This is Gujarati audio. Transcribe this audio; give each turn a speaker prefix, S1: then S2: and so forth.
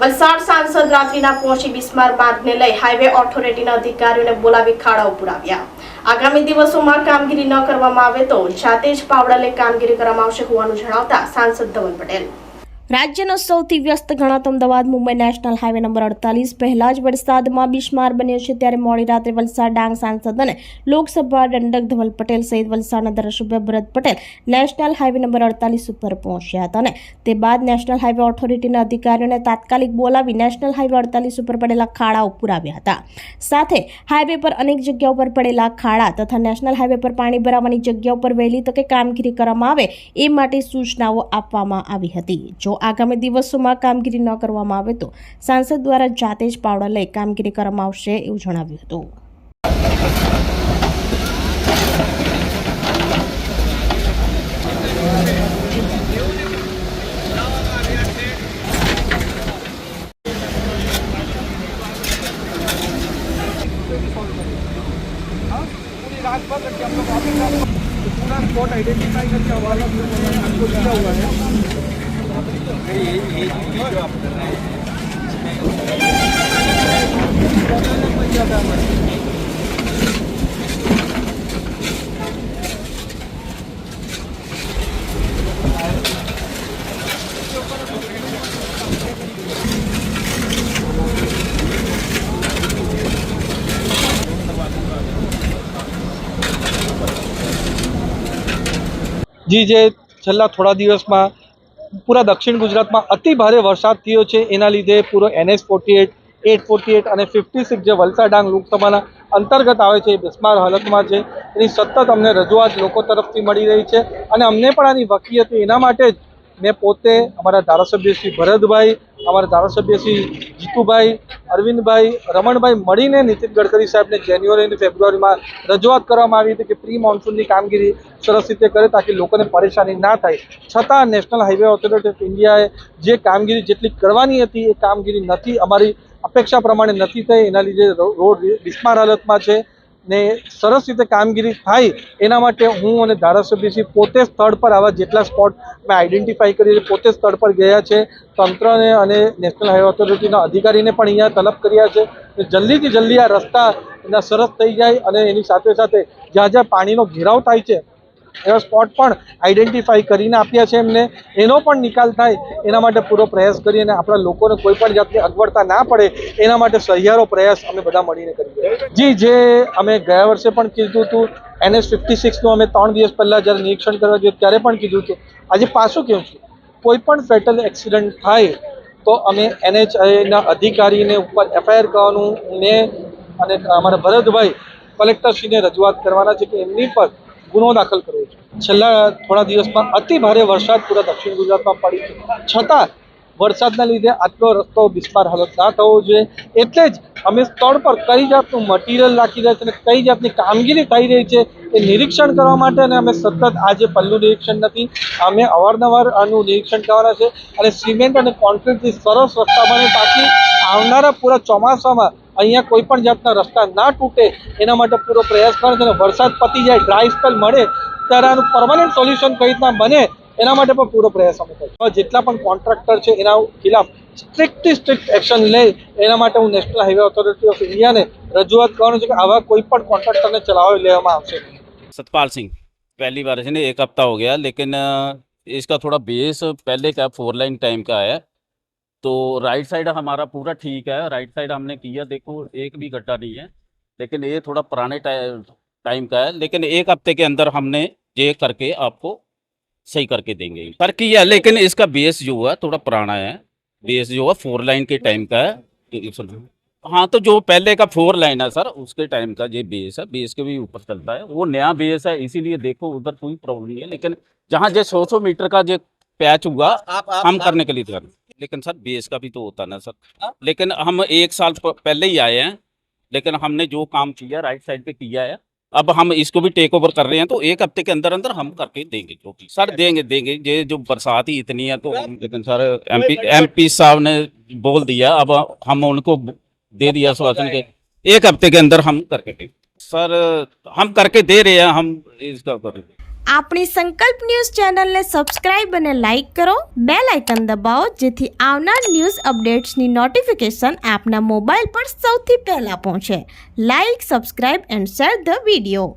S1: વલસાડ સાંસદ રાત્રિના પહોંચી બિસ્માર માર્ગને લઈ હાઈવે ઓથોરિટીના અધિકારીઓને બોલાવી ખાડાઓ પુરાવ્યા। આગામી દિવસોમાં કામગીરી ન કરવામાં આવે તો જાતે જ પાવડા લઈ કામગીરી કરવામાં આવશે હોવાનું જણાવતા સાંસદ ધવલ પટેલ રાજ્યનો સૌથી વ્યસ્ત ગણાતો Ahmedabad Mumbai national highway number 48 પહેલા જ વરસાદમાં બિસ્માર બન્યો છે, ત્યારે મોડી રાત્રે વલસાડ ડાંગ સાંસદ અને લોકસભા દંડક ધવલ પટેલ સહિત વલસાડના ધારાસભ્ય ભરત પટેલ નેશનલ હાઈવે નંબર 48 ઉપર પહોંચ્યા હતા અને તે બાદ નેશનલ હાઈવે ઓથોરિટીના અધિકારીઓને તાત્કાલિક બોલાવી નેશનલ હાઈવે 48 ઉપર પડેલા ખાડાઓ પુરાવ્યા હતા। સાથે હાઈવે પર અનેક જગ્યાઓ પર પડેલા ખાડા તથા નેશનલ હાઈવે પર પાણી ભરાવાની જગ્યાઓ પર વહેલી તકે કામગીરી કરવામાં આવે એ માટે સૂચનાઓ આપવામાં આવી હતી। જો આગામી દિવસોમાં કામગીરી ન કરવામાં આવે તો સાંસદ દ્વારા જાતે જ પાવડા લઈ કામગીરી કરવામાં આવશે એવું જણાવ્યું હતું।
S2: पूरा स्पॉट आइडेंटिफाई करके हवाला आपको दिया हुआ है। ये जो आप कर रहे हैं जी जे छेल्ला थोड़ा दिवस में पूरा दक्षिण गुजरात में अति भारे वरसाद थयो छे, एना लीधे पूरो NH48, 848 અને 56 જે વલસાડ ડાંગ લોકસભાના અંતર્ગત આવે છે એ બિસ્માર હાલતમાં છે। એની સતત અમને રજૂઆત લોકો તરફથી મળી રહી છે અને અમને પણ આની વકી હતી। એના માટે જ મેં પોતે અમારા ધારાસભ્ય શ્રી ભરતભાઈ, અમારા ધારાસભ્ય શ્રી જીતુભાઈ, અરવિંદભાઈ, રમણભાઈ મળીને નીતિન ગડકરી સાહેબને જાન્યુઆરી અને ફેબ્રુઆરીમાં રજૂઆત કરવામાં આવી હતી કે પ્રી મોન્સૂનની કામગીરી સરસ રીતે કરે તાકી લોકોને પરેશાની ના થાય। છતાં નેશનલ હાઈવે ઓથોરિટી ઓફ ઇન્ડિયાએ જે કામગીરી જેટલી કરવાની હતી એ કામગીરી નથી, અમારી અપેક્ષા પ્રમાણે નથી થઈ। એના લીધે રોડ બિસ્માર હાલતમાં છે ને સરસ રીતે કામગીરી થાય એના માટે હું અને ધારાસભ્યશ્રી પોતે સ્થળ પર આવા જેટલા સ્પોટ મેં આઈડેન્ટિફાઈ કરી પોતે સ્થળ પર ગયા છે। તંત્રને અને નેશનલ હાઈવે ઓથોરિટીના અધિકારીને પણ અહીંયા તલબ કર્યા છે કે જલ્દીથી જલ્દી આ રસ્તા એના સરસ થઈ જાય અને એની સાથે સાથે જ્યાં જ્યાં પાણીનો ઘેરાવ થાય છે એવા સ્પોટ પણ આઈડેન્ટિફાઈ કરીને આપ્યા છે એમને, એનો પણ નિકાલ થાય એના માટે પૂરો પ્રયાસ કરી અને આપણા લોકોને કોઈ પણ જાતની અગવડતા ના પડે એના માટે સહિયારો પ્રયાસ અમે બધા મળીને કરીએ। જી જે અમે ગયા વર્ષે પણ કીધું હતું, NH56નું અમે 3 દિવસ પહેલાં જ્યારે નિરીક્ષણ કરવા ગયો ત્યારે પણ કીધું હતું, આજે પાછું કહું છું, કોઈ પણ ફેટલ એક્સિડન્ટ થાય તો અમે NHAના અધિકારીને ઉપર FIR કરવાનું મેં અને અમારા ભરતભાઈ કલેક્ટરશ્રીને રજૂઆત કરવાના છે કે એમની પર ગુનો દાખલ કરવો છે। છેલ્લા થોડા દિવસમાં અતિ ભારે વરસાદ પૂરા દક્ષિણ ગુજરાતમાં પડી છે, છતાં વરસાદના લીધે આટલો રસ્તો બિસ્માર હાલત ના થવો જોઈએ। એટલે જ અમે સ્થળ પર કઈ જાતનું મટીરિયલ રાખી રહ્યા છે અને કઈ જાતની કામગીરી થઈ રહી છે એ નિરીક્ષણ કરવા માટે અને અમે સતત આજે પહેલું નિરીક્ષણ નથી, અમે અવારનવાર આનું નિરીક્ષણ કરવાના છે અને સિમેન્ટ અને કોન્ક્રીટથી સરસ રસ્તા બને તાકી આવનારા પૂરા ચોમાસામાં અહીંયા કોઈ પણ જાતના રસ્તા ના તૂટે એના માટે પૂરો પ્રયાસ કરે છે અને વરસાદ પતી જાય, ડ્રાય સ્પેલ મળે ત્યારે આનું પરમાનન્ટ સોલ્યુશન કઈ રીતના બને એના માટે પણ પૂરો પ્રયાસ અમે કરીશું। જેટલા પણ કોન્ટ્રાક્ટર છે એના ખિલાફ સ્ટ્રિક્ટ એક્શન લે એના માટે હું નેશનલ હાઈવે ઓથોરિટી ઓફ ઇન્ડિયાને રજૂઆત કરવાનું છે કે આવા કોઈ પણ કોન્ટ્રાક્ટરને ચલાવી લેવામાં આવશે નહીં।
S3: सतपाल सिंह पहली बार है, एक हफ्ता हो गया, लेकिन इसका थोड़ा बेस पहले का 4 लाइन टाइम का है, तो राइट साइड हमारा पूरा ठीक है, राइट साइड हमने किया, देखो एक भी गड्ढा नहीं है, लेकिन ये थोड़ा पुराने टाइम का है, लेकिन एक हफ्ते के अंदर हमने ये करके आपको सही करके देंगे। पर किया, लेकिन इसका बेस जो है थोड़ा पुराना है, बेस जो है 4 लाइन के टाइम का है। हाँ, तो जो पहले का 4 लाइन है सर, उसके टाइम का ये बेस है, बेस के भी ऊपर चलता है, वो नया बेस है, इसीलिए देखो उधर कोई प्रॉब्लम नहीं है। लेकिन जहाँ जो 100 मीटर का जो पैच हुआ हम करने के लिए तैयार, लेकिन सर बेस का भी तो होता ना सर। लेकिन हम 1 साल पहले ही आए हैं, लेकिन हमने जो काम किया राइट साइड पे किया है, अब हम इसको भी टेक ओवर कर रहे हैं, तो 1 हफ्ते के अंदर अंदर हम करके देंगे जो भी सर देंगे। ये जो बरसात ही इतनी है तो लेकिन सर MP साहब ने बोल दिया, अब हम उनको दे दिया आश्वासन के 1 हफ्ते के अंदर हम करके देंगे। सर हम करके दे रहे हैं, हम इसका कर रहे हैं।
S4: આપણી સંકલ્પ ન્યૂઝ ચેનલને સબસ્ક્રાઇબ અને લાઇક કરો, બેલ આઇકન દબાવો જેથી આવનાર ન્યૂઝ અપડેટ્સની નોટિફિકેશન આપના મોબાઈલ પર સૌથી પહેલાં પહોંચે. Like, subscribe and share the video.